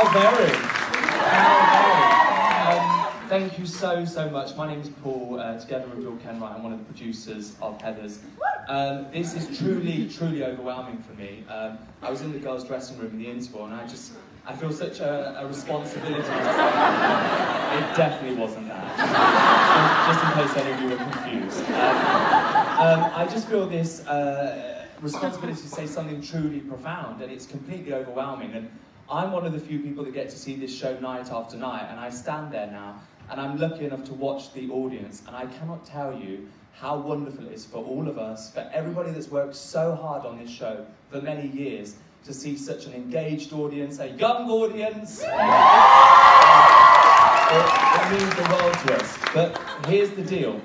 How very. How very. Thank you so, so much. My name is Paul, together with Bill Kenwright. I'm one of the producers of Heathers. This is truly, truly overwhelming for me. I was in the girls' dressing room in the interval, and I feel such a responsibility to say, it definitely wasn't that. Just in case any of you were confused. I just feel this responsibility to say something truly profound, and it's completely overwhelming. And I'm one of the few people that get to see this show night after night, and I stand there now, and I'm lucky enough to watch the audience, and I cannot tell you how wonderful it is for all of us, for everybody that's worked so hard on this show for many years, to see such an engaged audience, a young audience. It means the world to us. But here's the deal.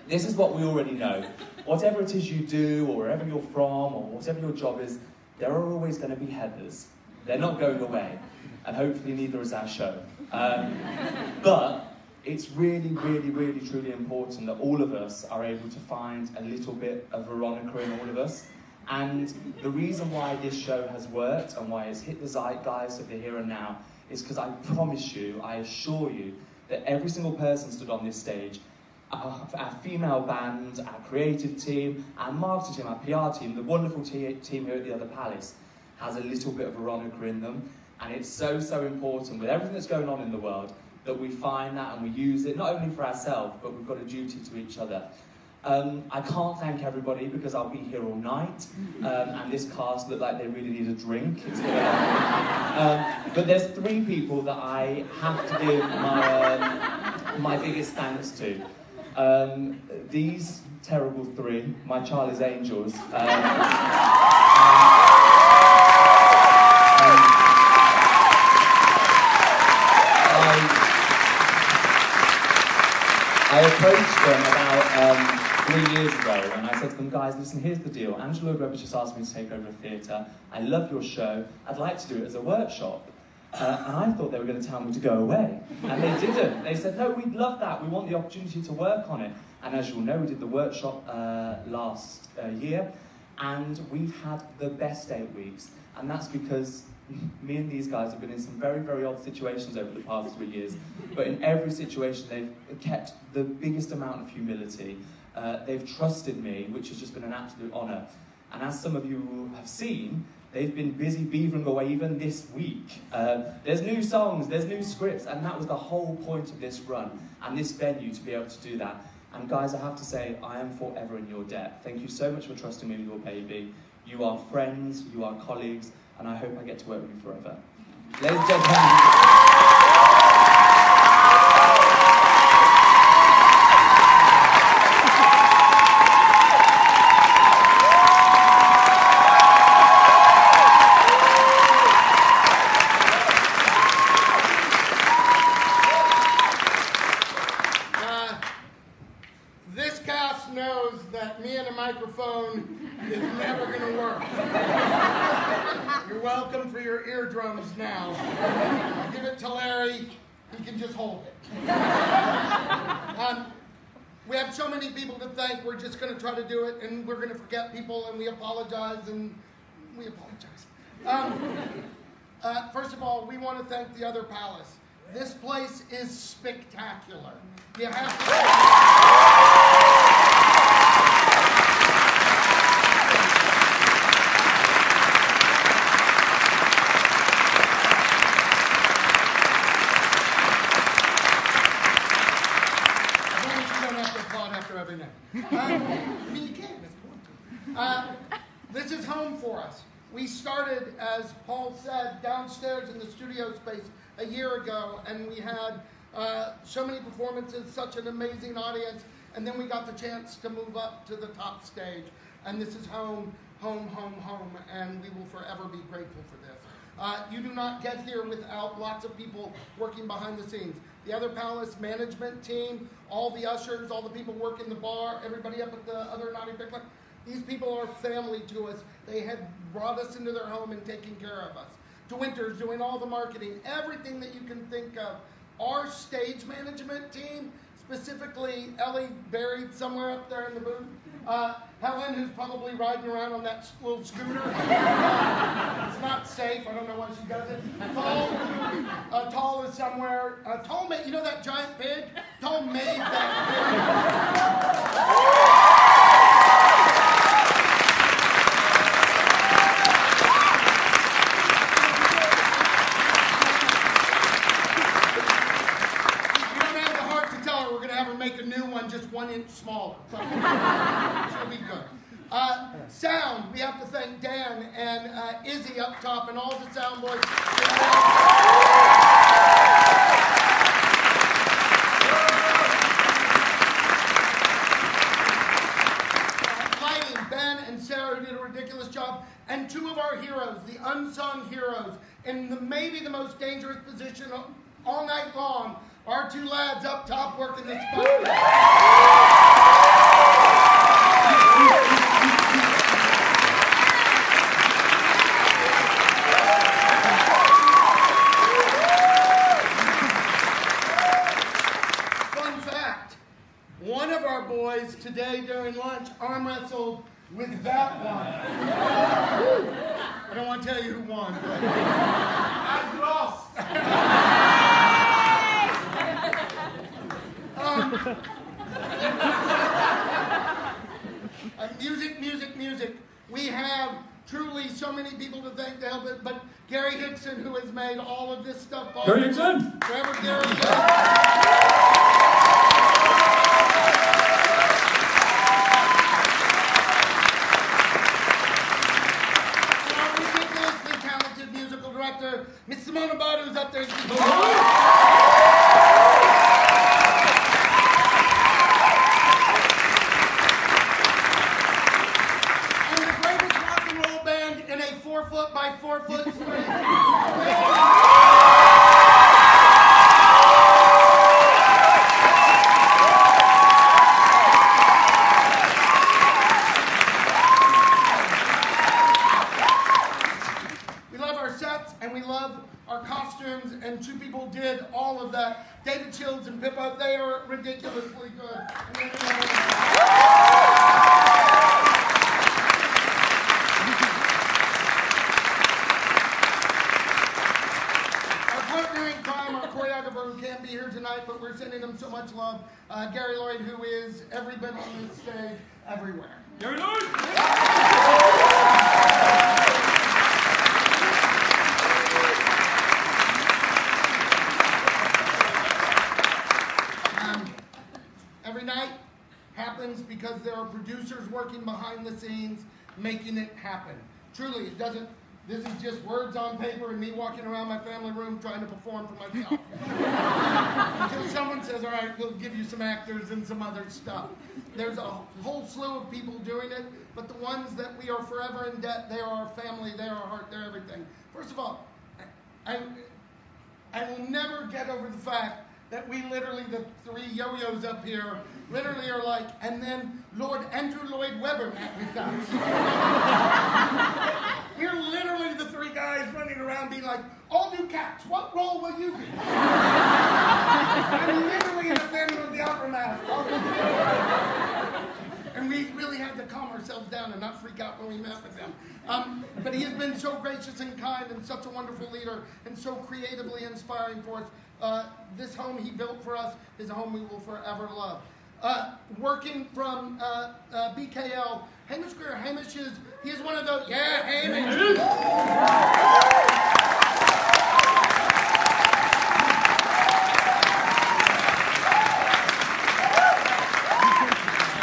This is what we already know. Whatever it is you do, or wherever you're from, or whatever your job is, there are always going to be Heathers. They're not going away. And hopefully neither is our show. But it's really, really, really, truly important that all of us are able to find a little bit of Veronica in all of us. And the reason why this show has worked and why it's hit the zeitgeist of the here and now is because I promise you, I assure you, that every single person stood on this stage, our female band, our creative team, our marketing team, our PR team, the wonderful team here at the Other Palace, has a little bit of Veronica in them. And it's so, so important with everything that's going on in the world that we find that and we use it, not only for ourselves, but we've got a duty to each other. I can't thank everybody because I'll be here all night, and this cast look like they really need a drink. But there's three people that I have to give my biggest thanks to. These terrible three, my Charlie's Angels. I approached them about 3 years ago, and I said to them, guys, listen, here's the deal. Angela Weber just asked me to take over a theatre. I love your show. I'd like to do it as a workshop. And I thought they were going to tell me to go away. And they didn't. They said, no, we'd love that. We want the opportunity to work on it. And as you'll know, we did the workshop last year, and we've had the best 8 weeks. And that's because me and these guys have been in some very, very odd situations over the past 3 years. But in every situation, they've kept the biggest amount of humility. They've trusted me, which has just been an absolute honour. And as some of you have seen, they've been busy beavering away even this week. There's new songs, there's new scripts, and that was the whole point of this run, and this venue to be able to do that. And guys, I have to say, I am forever in your debt. Thank you so much for trusting me with your baby. You are friends, you are colleagues, and I hope I get to work with you forever. Ladies and gentlemen. This cast knows that me and a microphone is never going to work. You're welcome for your eardrums now. I'll give it to Larry. He can just hold it. We have so many people to thank. We're just going to try to do it, and we're going to forget people, and we apologize, first of all, we want to thank the Other Palace. This place is spectacular. You have to... every night. I mean, you can if you want to. This is home for us. We started, as Paul said, downstairs in the studio space a year ago, and we had so many performances, such an amazing audience, and then we got the chance to move up to the top stage. And this is home, home, home, home, and we will forever be grateful for this. You do not get here without lots of people working behind the scenes. The Other Palace management team, all the ushers, all the people working the bar, everybody up at the other Naughty Big Club. These people are family to us. They have brought us into their home and taken care of us. DeWinter's doing all the marketing, everything that you can think of. Our stage management team, specifically Ellie, buried somewhere up there in the booth. Helen, who's probably riding around on that little scooter. It's not safe. safe. I don't know why she does it. Tall is somewhere. Tall made, you know that giant pig? Tall made that pig. Make a new one just 1 inch smaller. She'll be good. Sound, we have to thank Dan and Izzy up top and all the sound boys. Lighting, Ben and Sarah did a ridiculous job. And two of our heroes, the unsung heroes, in maybe the most dangerous position all night long, our two lads up top working this spot. Fun fact, one of our boys today during lunch arm wrestled with that one. I don't want to tell you who won. I lost. Music. We have truly so many people to thank to help it, but Gary Hickson, who has made all of this stuff possible. Gary Hickson! Forever Gary Our ridiculously talented musical director, Miss Simone Abad, who's up there. In a 4 foot by 4 foot screen. We love our sets and we love our costumes, and two people did all of that. David Shields and Pippa, they are ridiculously good. Who can't be here tonight, but we're sending him so much love. Gary Lloyd, who is every bit on this stage, everywhere. Gary Lloyd! Every night happens because there are producers working behind the scenes, making it happen. Truly, it doesn't. This is just words on paper and me walking around my family room trying to perform for myself. Until someone says, all right, we'll give you some actors and some other stuff. There's a whole slew of people doing it, but the ones that we are forever in debt, they are our family, they are our heart, they're everything. First of all, I will never get over the fact that we literally, the three yo-yos up here, literally are like, and then Lord Andrew Lloyd Webber met with us. We're literally the three guys running around being like, all new cats, what role will you be? I'm literally in the Phantom of the Opera mask. And we really had to calm ourselves down and not freak out when we met with him. But he has been so gracious and kind and such a wonderful leader and so creatively inspiring for us. This home he built for us is a home we will forever love. Working from BKL, Hamish Greer. Hamish is, he is one of those, yeah, Hamish.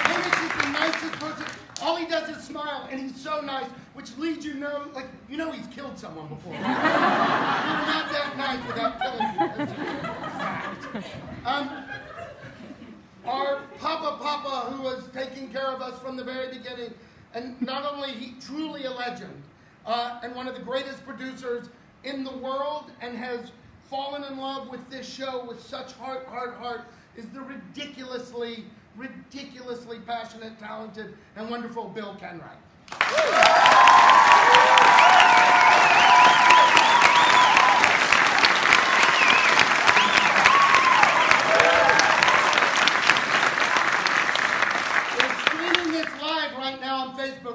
Hamish is the nicest person. All he does is smile, and he's so nice, which leads you know, like, you know he's killed someone before. You're not that nice without killing people. That's fact. Our Papa, who was taking care of us from the very beginning, and not only he truly a legend, and one of the greatest producers in the world, and has fallen in love with this show with such heart, is the ridiculously passionate, talented, and wonderful Bill Kenwright.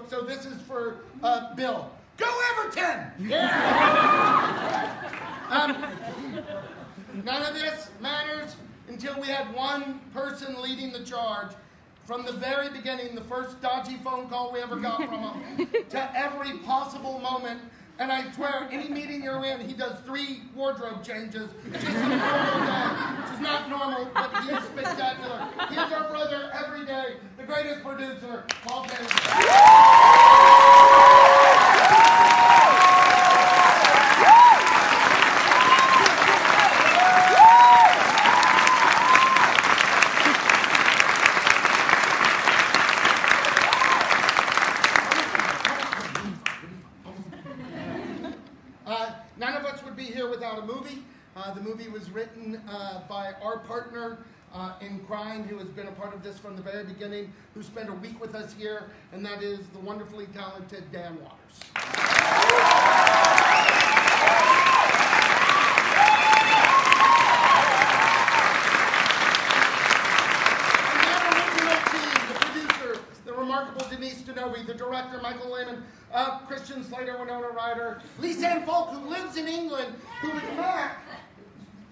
So this is for Bill. Go Everton! Yeah! None of this matters until we had one person leading the charge. From the very beginning, the first dodgy phone call we ever got from him, to every possible moment. And I swear, any meeting you're in, he does 3 wardrobe changes just in a normal day. Which is not normal, but he is spectacular. He is our brother every day, the greatest producer, Paul Taylor. None of us would be here without a movie. The movie was written by our partner in crime, who has been a part of this from the very beginning, who spent a week with us here, and that is the wonderfully talented Dan Waters. The director, Michael Lehman, Christian Slater, Winona Ryder, Lisa Falk, who lives in England, who is Mac.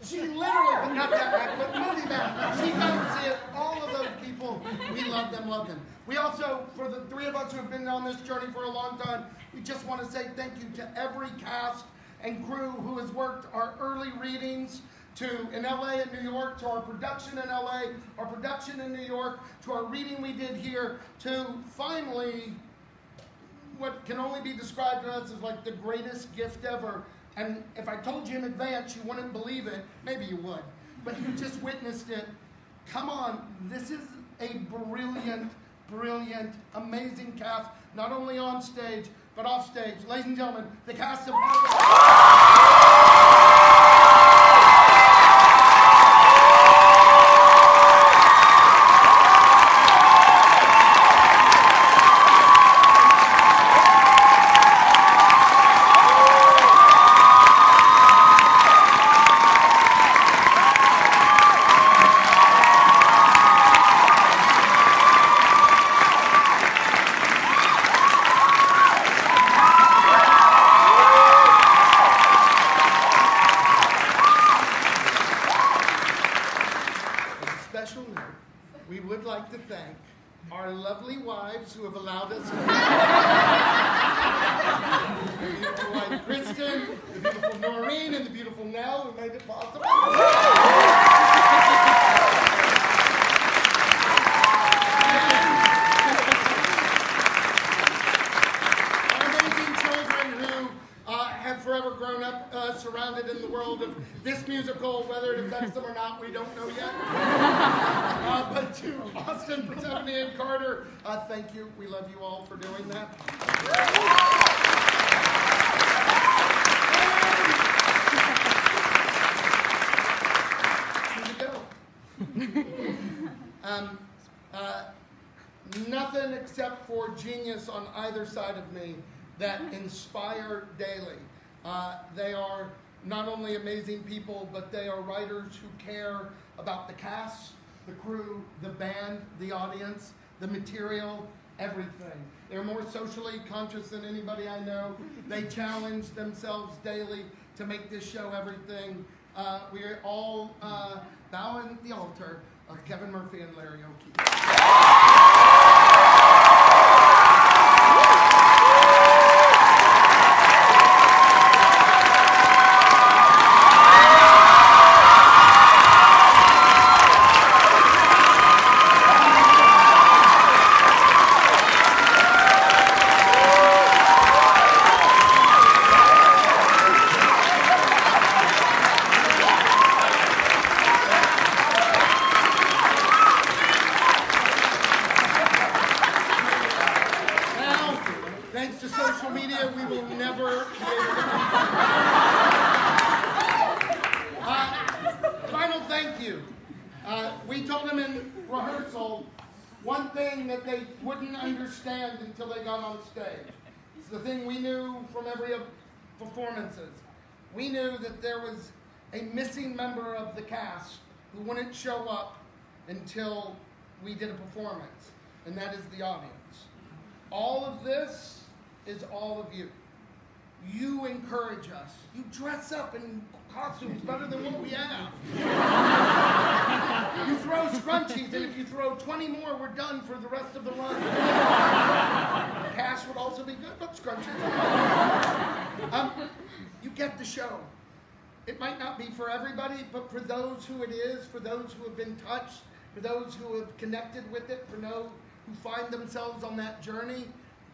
She literally, but not that Mac, but movie Mac. She doesn't see it. All of those people, we love them, love them. We also, for the 3 of us who have been on this journey for a long time, we just want to say thank you to every cast and crew who has worked our early readings, in LA and New York, to our production in LA, our production in New York, to our reading we did here, to finally what can only be described to us as like the greatest gift ever. And if I told you in advance, you wouldn't believe it. Maybe you would, but you just witnessed it. Come on, this is a brilliant, brilliant, amazing cast, not only on stage, but off stage. Ladies and gentlemen, the cast of we would like to thank our lovely wives who have allowed us the beautiful wife Kristen, the beautiful Noreen, and the beautiful Nell who made it possible. Our amazing children who have forever grown up surrounded in the world of this musical. Whether it affects them or not, we don't know yet. But to Austin, Persephone, and Carter, thank you. We love you all for doing that. Here we go. Nothing except for genius on either side of me that inspire daily. They are not only amazing people, but they are writers who care about the cast, the crew, the band, the audience, the material, everything. They're more socially conscious than anybody I know. They challenge themselves daily to make this show everything. We all bow at the altar of Kevin Murphy and Larry O'Keefe. Thanks to social media, we will never be able to final thank you. We told them in rehearsal one thing that they wouldn't understand until they got on stage. It's the thing we knew from every performances. We knew that there was a missing member of the cast who wouldn't show up until we did a performance, and that is the audience. All of this is all of you. you encourage us. You dress up in costumes better than what we have. You throw scrunchies, and if you throw 20 more, we're done for the rest of the run. Cash would also be good, but scrunchies. You get the show. It might not be for everybody, but for those who it is, for those who have been touched, for those who have connected with it, for those who find themselves on that journey,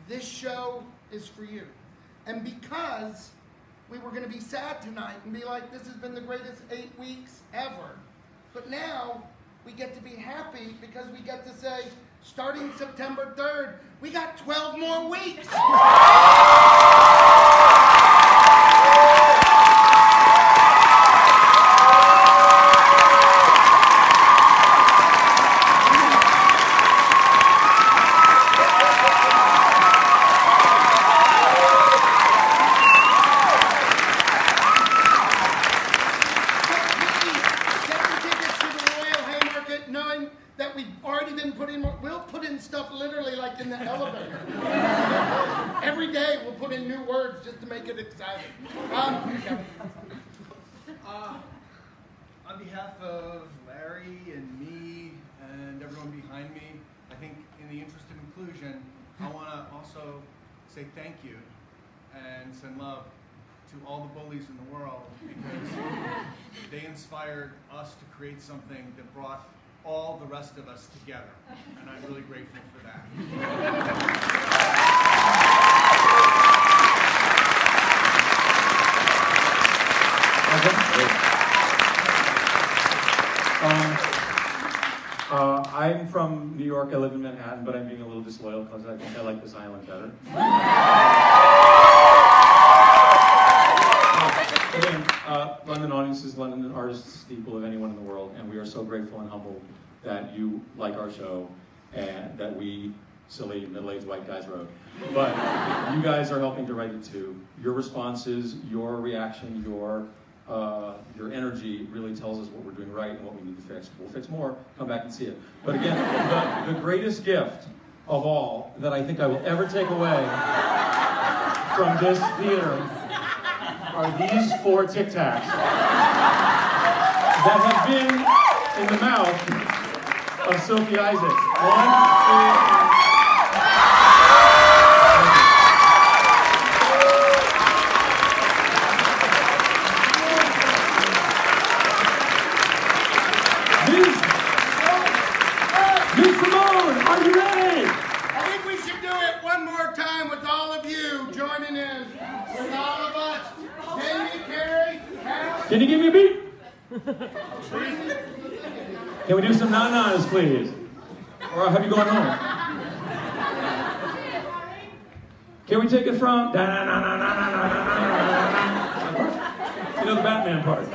this show is for you. And because we were going to be sad tonight and be like, this has been the greatest 8 weeks ever, but now we get to be happy because we get to say, starting September 3rd, we got 12 more weeks. In the elevator. Every day we'll put in new words just to make it exciting. On behalf of Larry and me and everyone behind me, I think in the interest of inclusion, I want to also say thank you and send love to all the bullies in the world because they inspired us to create something that brought all the rest of us together, and I'm really grateful for that. I'm from New York, I live in Manhattan, but I'm being a little disloyal because I think I like this island better. Again, London audiences, London artists, people of anyone in the world, and we are so grateful and humbled that you like our show and that we silly middle-aged white guys wrote. But you guys are helping to write it too. Your responses, your reaction, your energy really tells us what we're doing right and what we need to fix. We'll fix more, come back and see it. But again, the greatest gift of all that I think I will ever take away from this theater are these 4 Tic Tacs that have been in the mouth of Sophie Isaacs. 1, 2, Miss Simone, are you ready? I think we should do it one more time with all of you joining in, with all of us. Jamie, Carrie, Carol. Can you give me a beat? Can we do some na-nas, please? Or have you gone home? Can we take it from da-na-na-na-na-na-na-na-na-na? You know the Batman part.